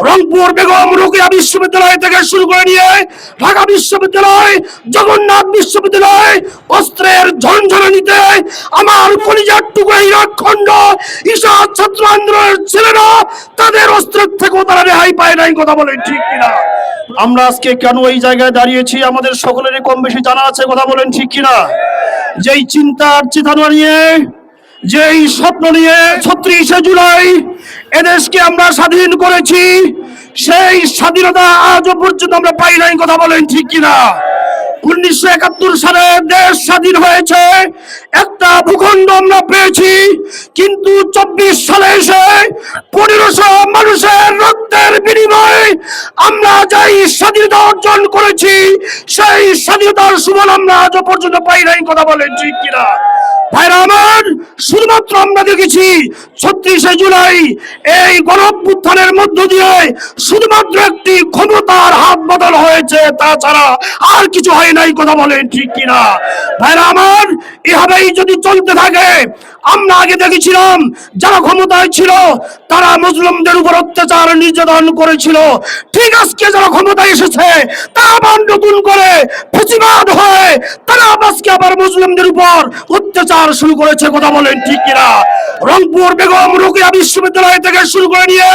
রংপুর বেগম রোকেয়া বিশ্ববিদ্যালয় থেকে শুরু করে নিয়ে ঢাকা বিশ্ববিদ্যালয়, জগন্নাথ বিশ্ববিদ্যালয়, অস্ত্রের ঝনঝনানিতে আমার কলিজার টুকরা হীরাখণ্ড ঈশাদ ছাত্র আন্দোলনের ছেলেরা তাদের অস্ত্রের থেকেও তারা রেহাই পায় নাই। কথা বলেন ঠিক কিনা? আমরা আজকে কেন এই জায়গায় দাঁড়িয়েছি আমাদের সকলেরই কম বেশি জানা আছে। কথা বলেন ঠিক কিনা? যেই চিন্তার চেতনা নিয়ে, যেই স্বপ্ন নিয়ে ৩৬শে জুলাই এদেশকে আমরা স্বাধীন করেছি, সেই স্বাধীনতা আজও পর্যন্ত আমরা পাই নাই। কথা বলেন ঠিক কিনা? ১৯৭১ সালে দেশ স্বাধীন হয়েছে, একটা ভূখণ্ড আমরা পেয়েছি, কিন্তু ২৪ সালে এসে ১৫০০ মানুষের রক্তের বিনিময়ে আমরা যাই স্বাধীনতা অর্জন করেছি, সেই স্বাধীনতার সুফল আমরা আজও পর্যন্ত পাই নাই। কথা বলেন ঠিক কিনা? ভাইরা আমার, শুধুমাত্র আমরা দেখেছি ৩৬শে জুলাই এই গণঅভ্যুত্থানের মধ্য দিয়ে শুধুমাত্র একটি ক্ষমতার হাত বদল হয়েছে, তাছাড়া আর কিছু হয় নাই। কথা বলেন ঠিক কিনা? ভাইরা আমার, এভাবেই যদি চলতে থাকে, আমরা আগে দেখেছিলাম যারা ক্ষমতায় ছিল তারা মুসলিমদের উপর অত্যাচার নির্যাতন করেছিল, ঠিক আজকে যারা ক্ষমতায় এসেছে তারা আবার নতুন করে ফ্যাসিবাদ হয়ে তারা আজকে আবার মুসলিমদের উপর অত্যাচার শুরু করেছে। কথা বলেন ঠিক কিনা? রংপুর বেগম রোকেয়া বিশ্ববিদ্যালয় থেকে শুরু করে নিয়ে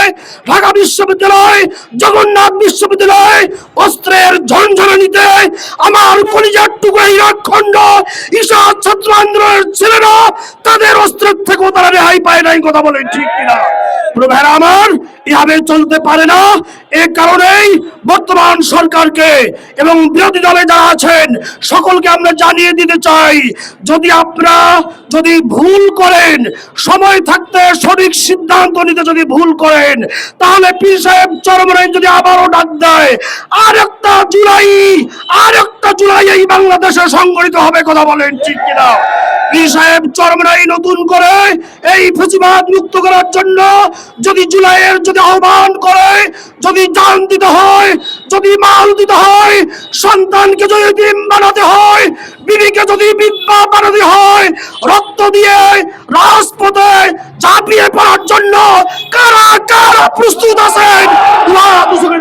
ঢাকা বিশ্ববিদ্যালয়, জগন্নাথ বিশ্ববিদ্যালয়, অস্ত্রের ঝনঝনানিতে আমার কলিজার টুকরা হীরাখণ্ড ঈশাদ ছাত্র আন্দোলনের ছেলেরা তাদের অস্ত্রের থেকেও তারা রেহাই পায় নাই। কথা বলেন ঠিক কিনা? ভাইরা আমার, এভাবে চলতে পারে না। এ কারণেই বর্তমান সরকারকে এবং বিরোধী দলে যারা আছেন সকলকে আমরা জানিয়ে দিতে চাই, যদি আপনারা যদি ভুল করেন, সময় থাকতে সঠিক সিদ্ধান্ত নিতে যদি ভুল করেন, তাহলে পীর সাহেব চরমনাই যদি আবারও ডাক দেয়, আর একটা জুলাই এই বাংলাদেশে সংগঠিত হবে। কথা বলেন ঠিক কিনা? পীর সাহেব চরমনাই নতুন করে এই ফ্যাসিবাদ মুক্ত করার জন্য যদি জুলাইয়ের যদি আহ্বান করে, যদি জান দিতে হয়, যদি মাল দিতে হয়, সন্তানকে যদি ডিম বানাতে হয়, বিবিকে যদি বিধবা বানাতে হয়, রক্ত দিয়ে রাজপথে ঝাঁপিয়ে পড়ার জন্য কারা কারা প্রস্তুত আছেন?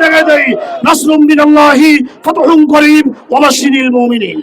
দেখা দেয় নাসরুম মিনাল্লাহি ফাতহুম করিম ওয়া বাশশিরিল মুমিনিন।